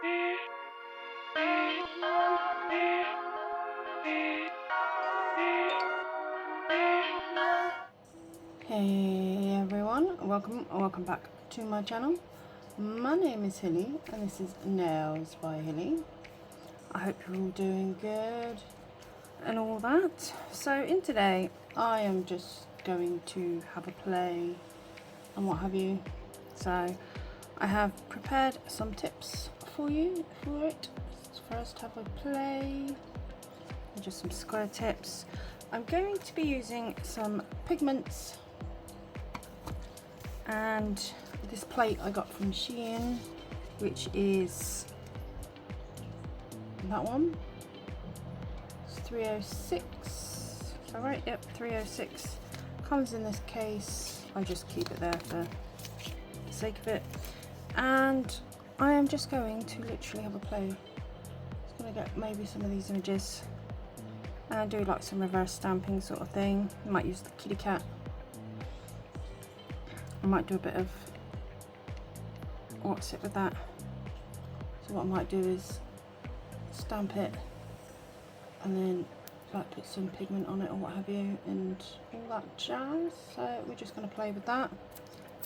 Hey everyone, welcome back to my channel. My name is Hilly and this is Nailz By Hilly. I hope you're all doing good and all that. So in today I am just going to have a play and what have you. So I have prepared some tips for you for it. First have a play, just some square tips. I'm going to be using some pigments and this plate I got from Shein, which is that one. It's 306. Is that right? Yep, 306. Comes in this case. I just keep it there for the sake of it. And I am just going to literally have a play. Just gonna get maybe some of these images and do like some reverse stamping sort of thing. I might use the kitty cat. I might do a bit of what's it with that. So what I might do is stamp it and then like put some pigment on it or what have you and all that jazz. So we're just going to play with that.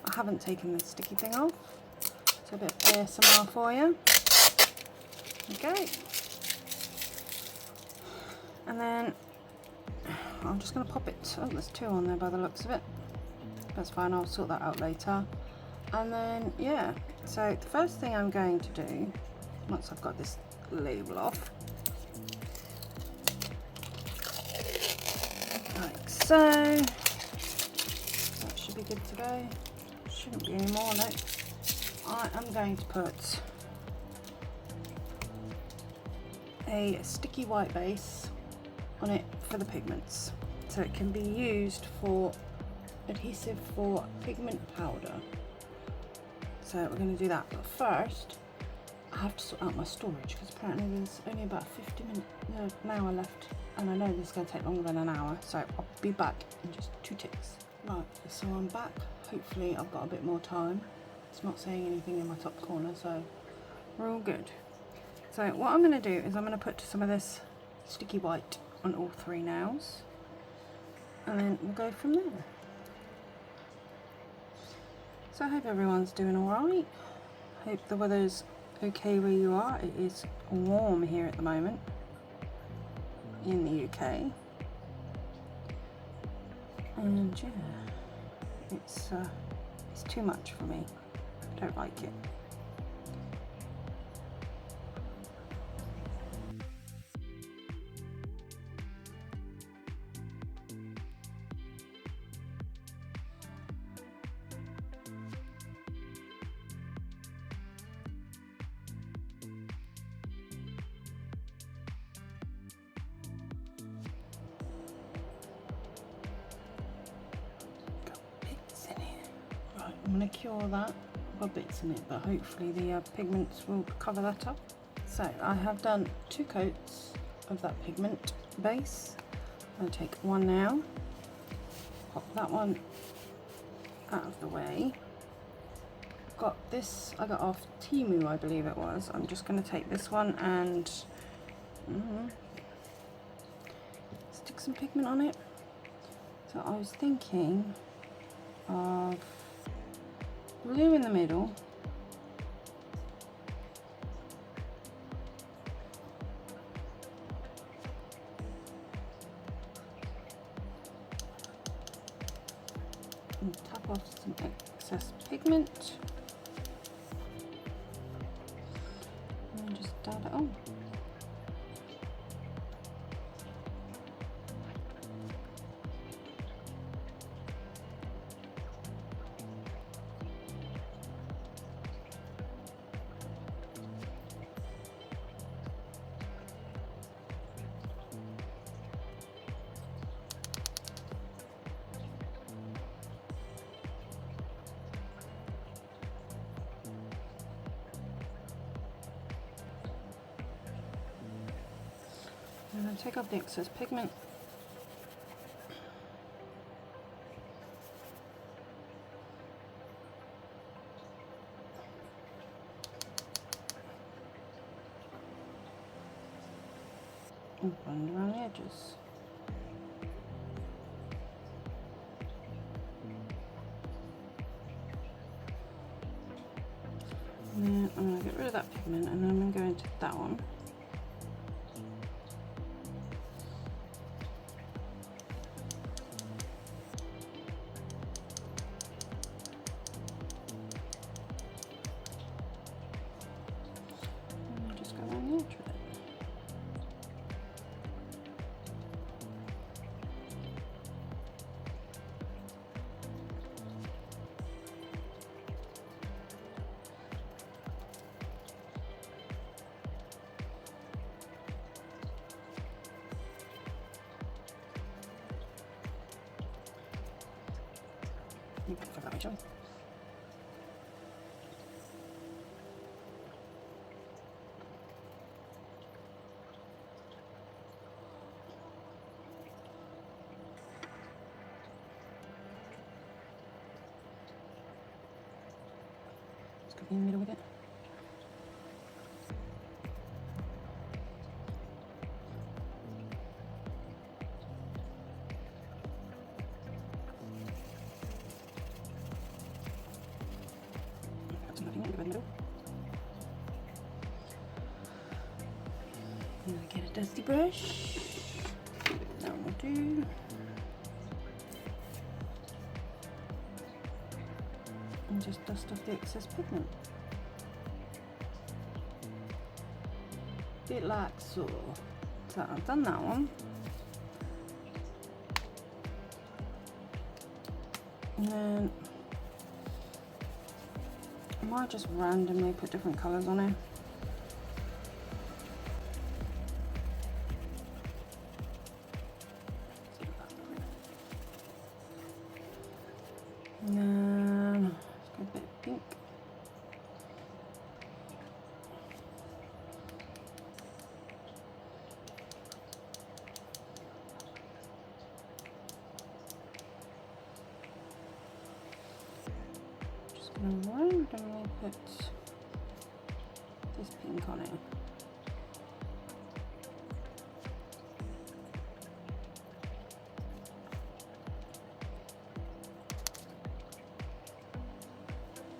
I haven't taken the sticky thing off, so a bit of ASMR for you. Okay, and then I'm just going to pop it. Oh, there's two on there by the looks of it. That's fine, I'll sort that out later. And then yeah, so the first thing I'm going to do once I've got this label off, like so, that should be good to go. Shouldn't be any more, no. I am going to put a sticky white base on it for the pigments, so it can be used for adhesive for pigment powder. So we're going to do that, but first I have to sort out my storage because apparently there's only about 50 minutes, no, an hour left, and I know this is going to take longer than an hour, so I'll be back in just 2 ticks. Right, so I'm back. Hopefully I've got a bit more time. It's not saying anything in my top corner, so we're all good. So what I'm going to do is I'm going to put some of this sticky white on all 3 nails, and then we'll go from there. So I hope everyone's doing alright. Hope the weather's okay where you are. It is warm here at the moment in the UK. And yeah, it's too much for me. I don't like it. I'm going to cure that. I've got bits in it, but hopefully the pigments will cover that up. So I have done 2 coats of that pigment base. I'm going to take one now, pop that one out of the way. Got this, I got off Temu, I believe it was. I'm just going to take this one and stick some pigment on it. So I was thinking of blue in the middle, and tap off some excess pigment and just dab it on. And then take off the excess pigment. and blend around the edges. And then I'm going to get rid of that pigment, and then I'm going to go into that one. And just go around the edge with it. You can figure that way, shall we? Let's go in the middle with it. I'm gonna get a dusty brush. That will do. And just dust off the excess pigment. Bit like so. So I've done that one. And then I might just randomly put different colours on it. And then let's go a bit pink. Just going to randomly put this pink on it.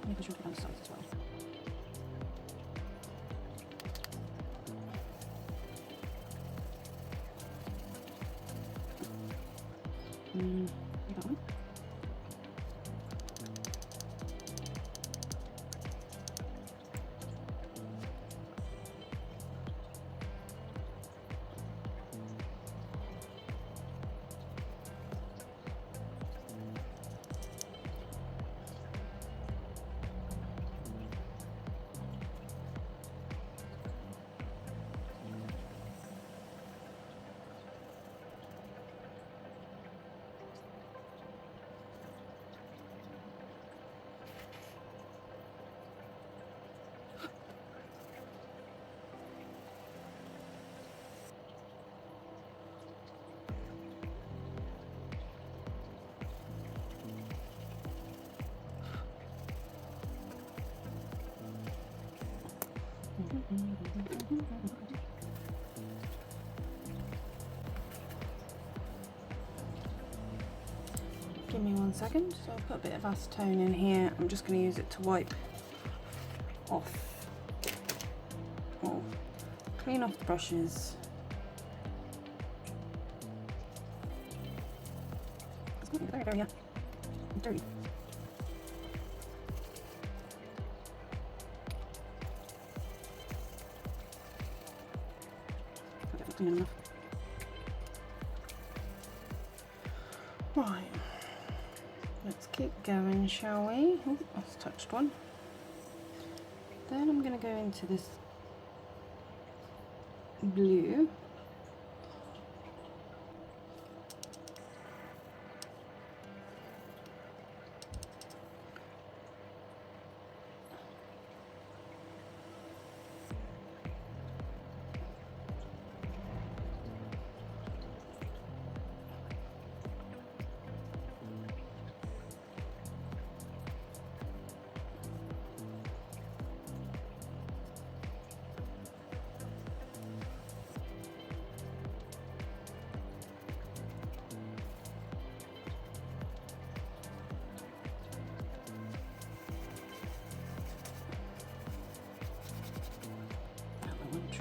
Maybe she'll put on the sides as well. That one. Give me 1 second. So I'll put a bit of acetone in here. I'm just going to use it to wipe off, or clean off the brushes. Very dirty. Dirty. Clean enough. Right. Let's keep going, shall we? Oh, I've touched one. Then I'm going to go into this blue.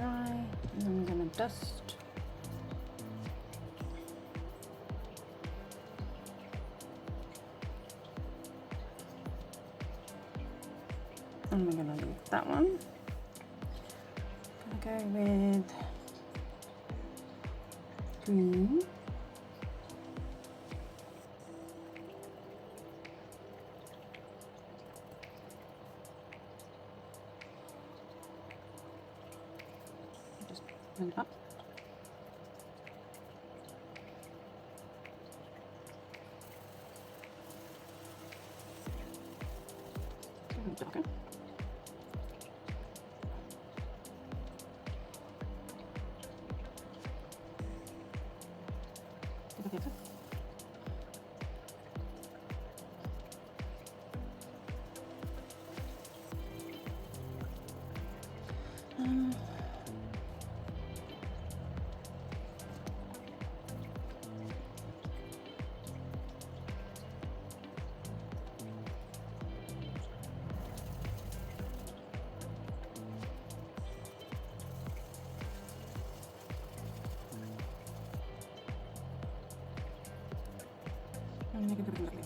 dry, and then I'm going to dust. And we're going to leave that one. Gonna go with green. Just blend it up. Darker. Make it lovely.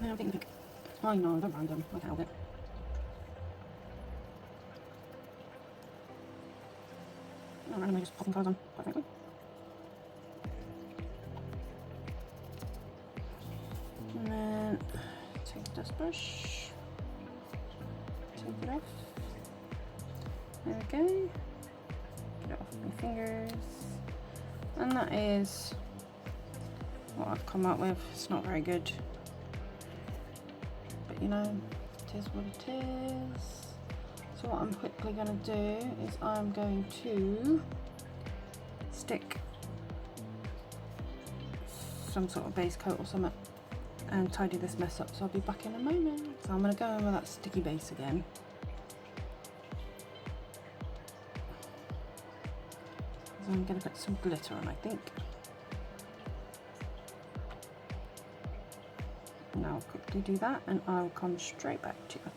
I think, oh no, don't mind them, I can help it. I'm randomly just popping colours on, quite frankly. And then take the dust brush, take it off. There we go. Get it off my fingers. And that is what I've come up with. It's not very good, but you know, it is what it is. So what I'm quickly going to do is I'm going to stick some sort of base coat or something and tidy this mess up, so I'll be back in a moment. So I'm going to go in with that sticky base again. So I'm going to put some glitter on, I think. Now I'll quickly do that and I'll come straight back to you.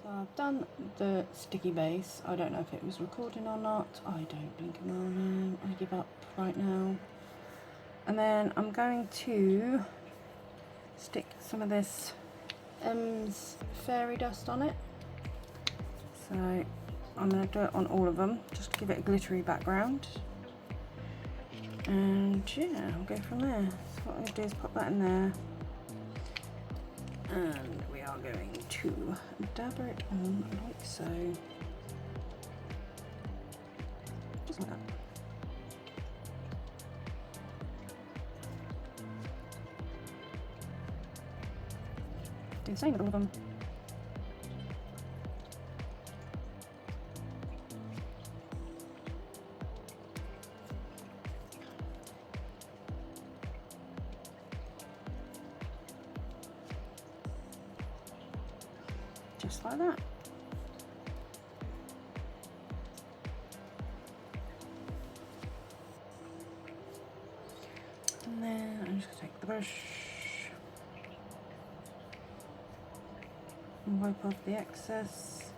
So I've done the sticky base. I don't know if it was recording or not. I don't blink an eye. I give up right now. And then I'm going to stick some of this fairy dust on it. So I'm going to do it on all of them, just to give it a glittery background. And yeah, I'll go from there. So what I'm going to do is pop that in there. And we are going to dabber it on like so. Just like that. Do the same with all of them. Just like that. And then I'm just going to take the brush and wipe off the excess.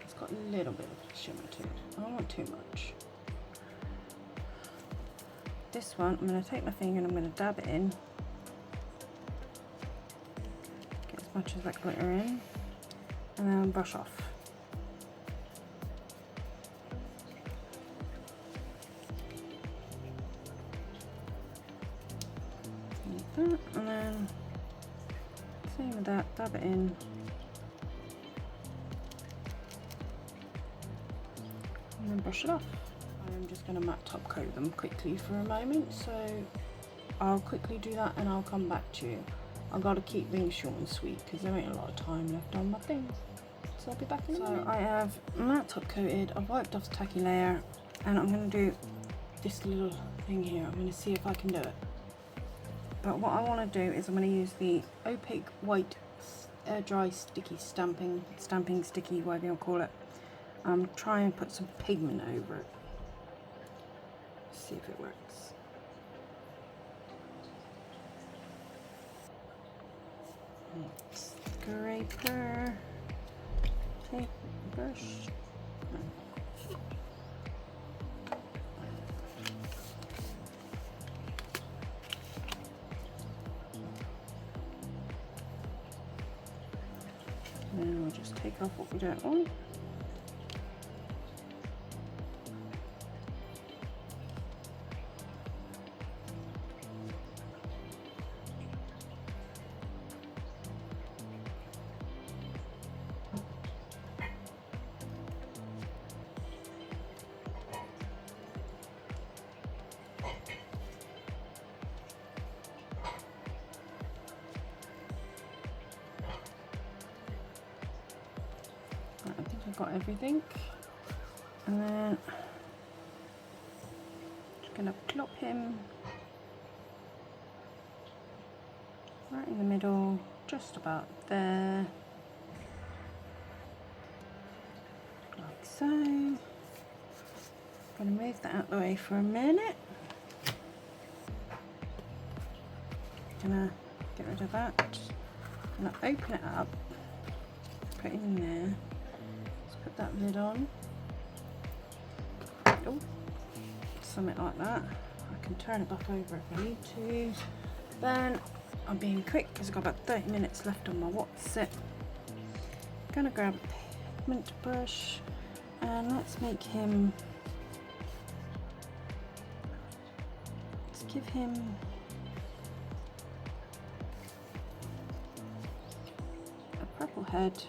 It's got a little bit of shimmer to it. I don't want too much. This one, I'm going to take my finger and I'm going to dab it in. Get as much of that glitter in. And then brush off. Like that. And then, same with that, dab it in. And then brush it off. I'm just going to matte top coat them quickly for a moment, so I'll quickly do that and I'll come back to you. I've got to keep things short and sweet because there ain't a lot of time left on my things, so I'll be back in a minute. So I have matte top coated, I've wiped off the tacky layer, and I'm going to do this little thing here. I'm going to see if I can do it But what I want to do is I'm going to use the opaque white air dry sticky stamping sticky, whatever you want to call it. Try and put some pigment over it. See if it works. Scraper, tape, brush. And we'll just take off what we don't want. I think I've got everything, and then just gonna plop him right in the middle, just about there, like so. Gonna move that out of the way for a minute. Gonna get rid of that. Gonna open it up, put it in there. Put that lid on. Oh, something like that. I can turn it back over if I need to. Then I'm being quick because I've got about 30 minutes left on my What's-It. Gonna grab a pigment brush and let's make him. Let's give him a purple head.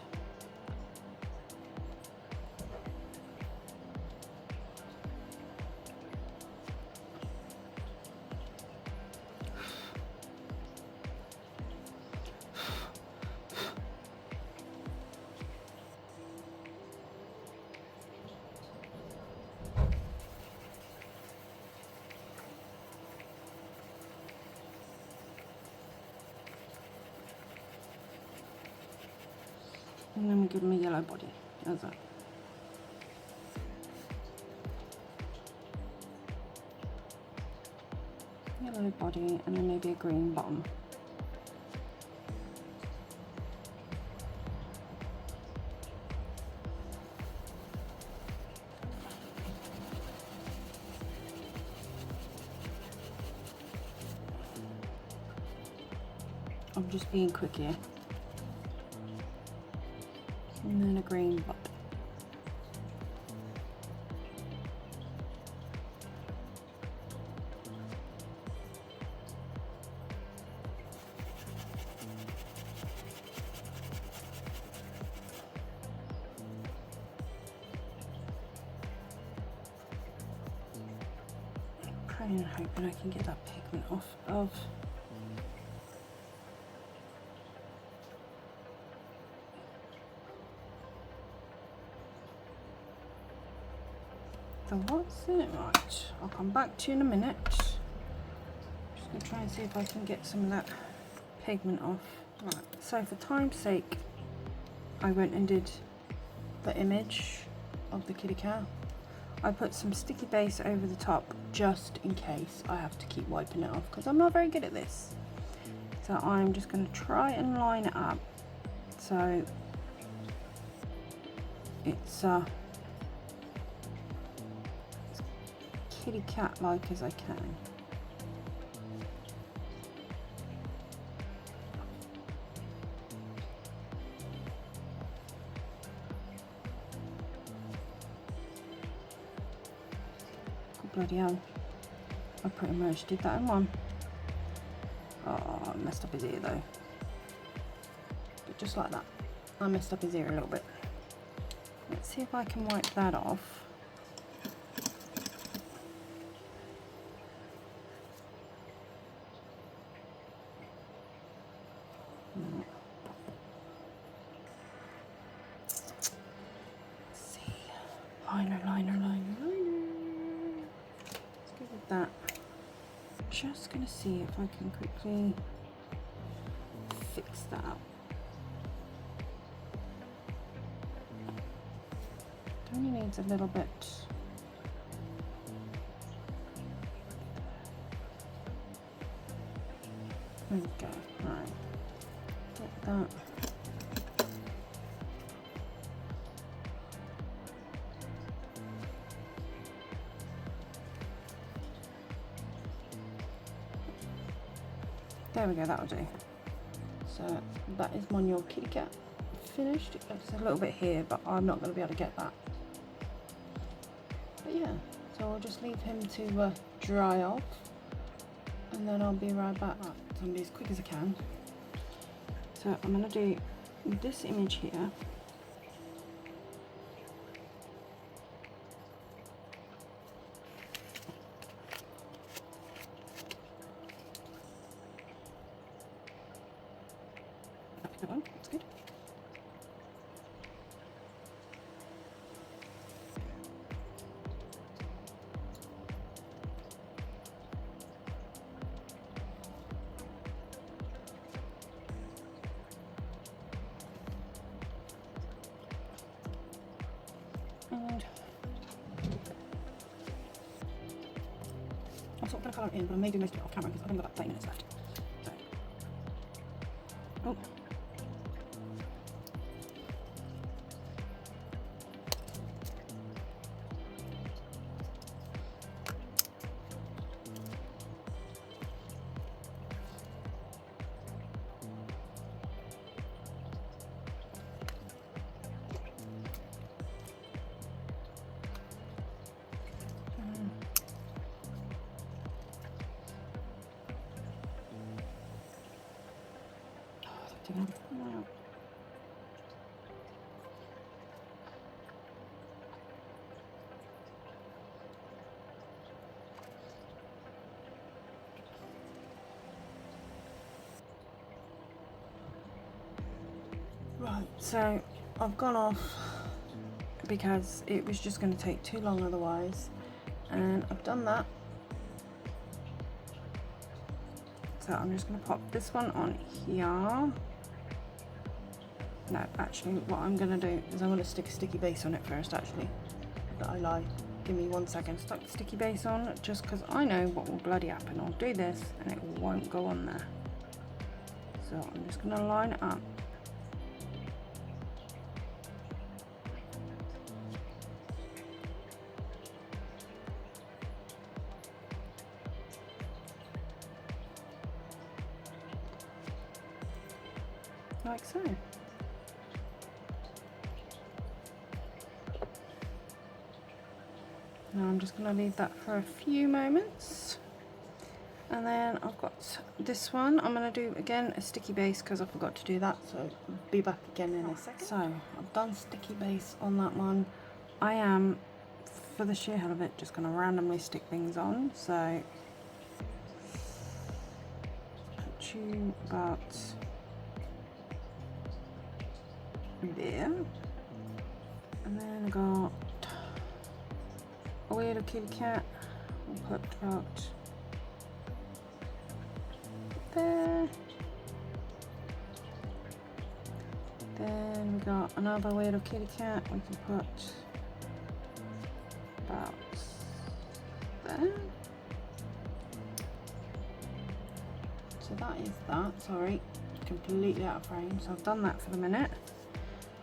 And then we give him a yellow body. How's that? Yellow body and then maybe a green bottom. I'm just being quick here. And then a green bottom. Praying and hoping I can get that pigment off of. So what's it? Right, I'll come back to you in a minute. Just gonna try and see if I can get some of that pigment off. Right, so for time's sake, I went and did the image of the kitty cat. I put some sticky base over the top just in case I have to keep wiping it off because I'm not very good at this. So I'm just gonna try and line it up so it's kitty cat like as I can. Oh, bloody hell, I pretty much did that in one. Oh, I messed up his ear though. But just like that, I messed up his ear a little bit. Let's see if I can wipe that off. Liner. Let's go with that. just going to see if I can quickly fix that. It only needs a little bit. There we go. Right. Get that. There we go, that'll do. So that is my new kitty cat finished. It's a little bit here, but I'm not going to be able to get that. But yeah, so I'll just leave him to dry off, and then I'll be right back. Right, so I'm going to be as quick as I can. So I'm going to do this image here. That one, that's good. And I'm sort of going to colour it in, but I may do most of it off camera because I've only got about 30 minutes left. So, oh. Wow. Right, so I've gone off because it was just going to take too long otherwise, and I've done that. So I'm just going to pop this one on here. No, actually what I'm going to do is I'm going to stick a sticky base on it first, actually. But I lie. Give me 1 second. Stuck the sticky base on just because I know what will bloody happen. I'll do this and it won't go on there. So I'm just going to line it up. Like so. Now I'm just going to leave that for a few moments, and then I've got this one. I'm going to do again a sticky base because I forgot to do that, so I'll be back again in a second. So I've done sticky base on that one. I am, for the sheer hell of it, just going to randomly stick things on. So put you about there, and then I got a weird kitty cat. We'll put about there. Then we got another weird kitty cat. We can put about there. So that is that. Sorry, completely out of frame. So I've done that for the minute.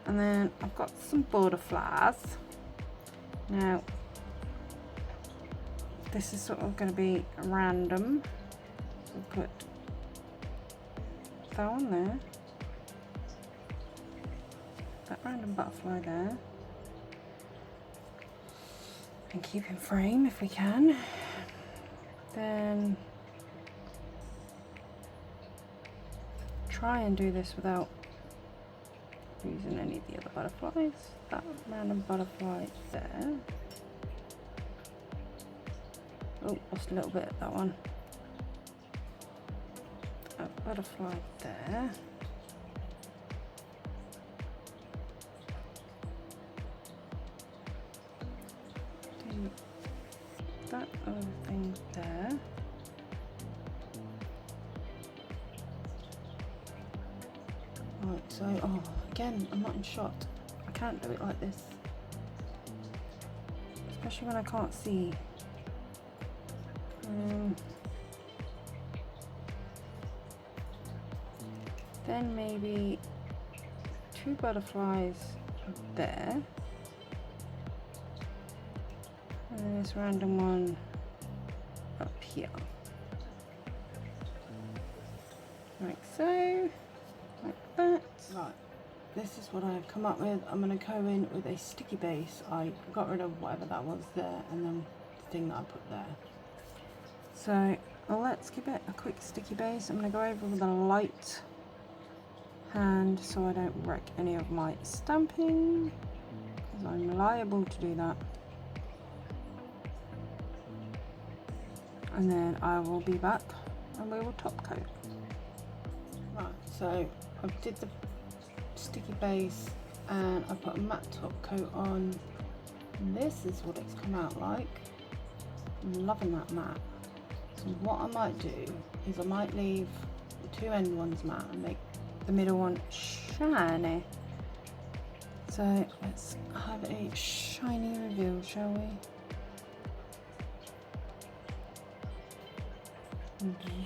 And then I've got some border flowers. Now, this is sort of going to be random. So put that one there. That random butterfly there. And keep in frame if we can. Then try and do this without using any of the other butterflies. That random butterfly there. Oh, lost a little bit of that one. A butterfly there. Do that other thing there. Right, so, oh, again, I'm not in shot. I can't do it like this. Especially when I can't see. Then maybe 2 butterflies there. And then this random one up here. Like so. Like that. Right. This is what I've come up with. I'm going to go in with a sticky base. I got rid of whatever that was there, and then the thing that I put there. So let's give it a quick sticky base. I'm going to go over with a light hand so I don't wreck any of my stamping, because I'm liable to do that. And then I will be back and we will top coat. Right, so I did the sticky base and I put a matte top coat on. And this is what it's come out like. I'm loving that matte. So what I might do is I might leave the 2 end ones matte and make the middle one shiny. So let's have a shiny reveal, shall we?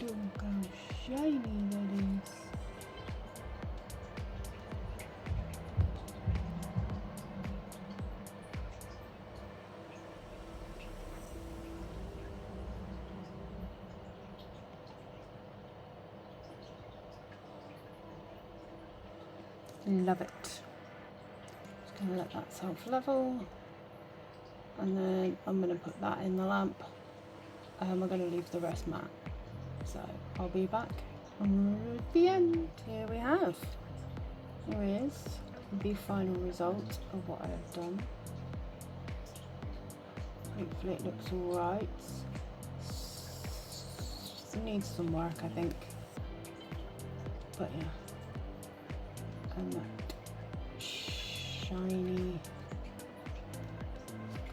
Look how shiny that is. Love it. Just going to let that self-level, and then I'm going to put that in the lamp, and we're going to leave the rest matte. So I'll be back at the end. Here we have. Here is the final result of what I have done. Hopefully it looks alright. It needs some work, I think. But yeah. And that shiny,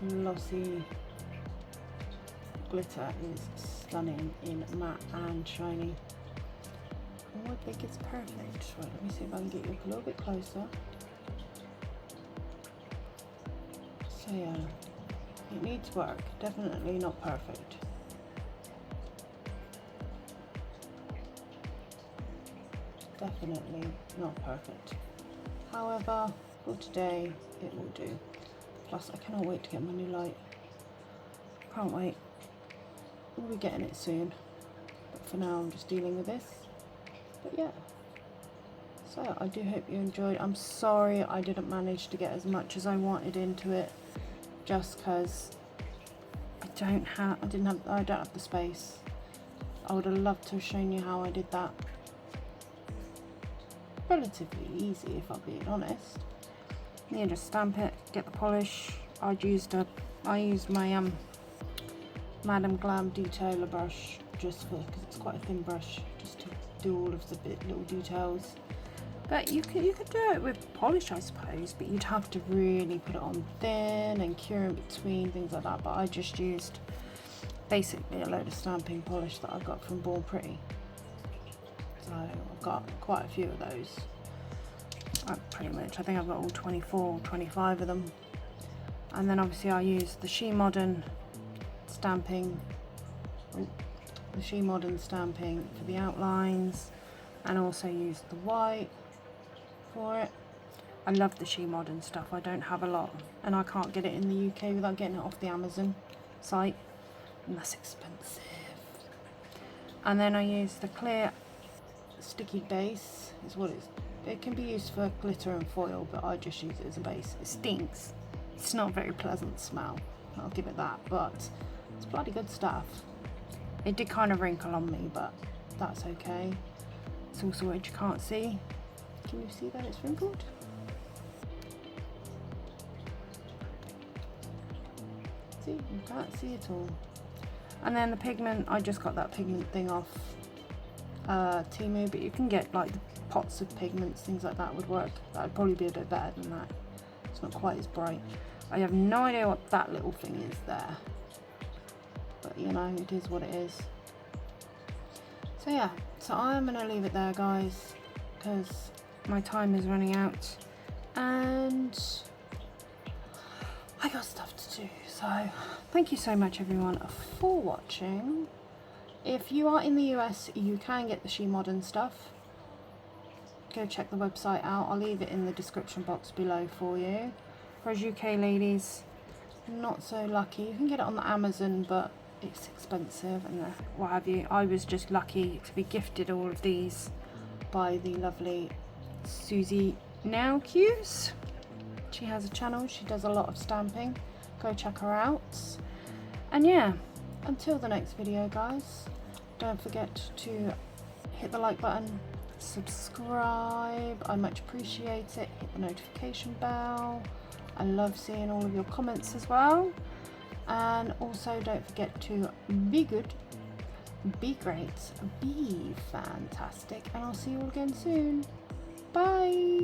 glossy glitter is stunning in matte and shiny. Oh, I think it's perfect. Right, let me see if I can get you a little bit closer. So yeah, it needs work. Definitely not perfect. Definitely not perfect. However, for today it will do. Plus I cannot wait to get my new light. Can't wait. We'll be getting it soon. But for now I'm just dealing with this. But yeah. So I do hope you enjoyed. I'm sorry I didn't manage to get as much as I wanted into it, just because I don't have the space. I would have loved to have shown you how I did that. Relatively easy, if I'm being honest. You just stamp it, get the polish. I used my Madam Glam detailer brush because it's quite a thin brush, just to do all of the little details. But you could do it with polish, I suppose, but you'd have to really put it on thin and cure in between, things like that. But I just used basically a load of stamping polish that I got from Born Pretty. So I've got quite a few of those. Pretty much, I think I've got all 24, 25 of them. And then obviously I use the shemodern stamping, for the outlines, and also use the white for it. I love the shemodern stuff. I don't have a lot, and I can't get it in the UK without getting it off the Amazon site, and that's expensive. And then I use the clear sticky base, is what it can be used for glitter and foil, but I just use it as a base. It stinks. It's not a very pleasant smell, I'll give it that, but it's bloody good stuff. It did kind of wrinkle on me, but that's okay. It's also what you can't see. Can you see that it's wrinkled? See, you can't see it all. And then the pigment, I just got that pigment thing off Temu, but you can get like the pots of pigments, things like that would work. That would probably be a bit better than that. It's not quite as bright. I have no idea what that little thing is there, but you know, it is what it is. So yeah, so I'm gonna leave it there, guys, because my time is running out and I got stuff to do. So thank you so much everyone for watching. If you are in the US, you can get the shemodern stuff. Go check the website out. I'll leave it in the description box below for you. For us UK ladies, not so lucky. You can get it on the Amazon, but it's expensive and what have you. I was just lucky to be gifted all of these by the lovely Susie Nailz. She has a channel, she does a lot of stamping. Go check her out. And yeah, until the next video guys, don't forget to hit the like button, subscribe, I much appreciate it, hit the notification bell. I love seeing all of your comments as well. And also don't forget to be good, be great, be fantastic, and I'll see you all again soon. Bye.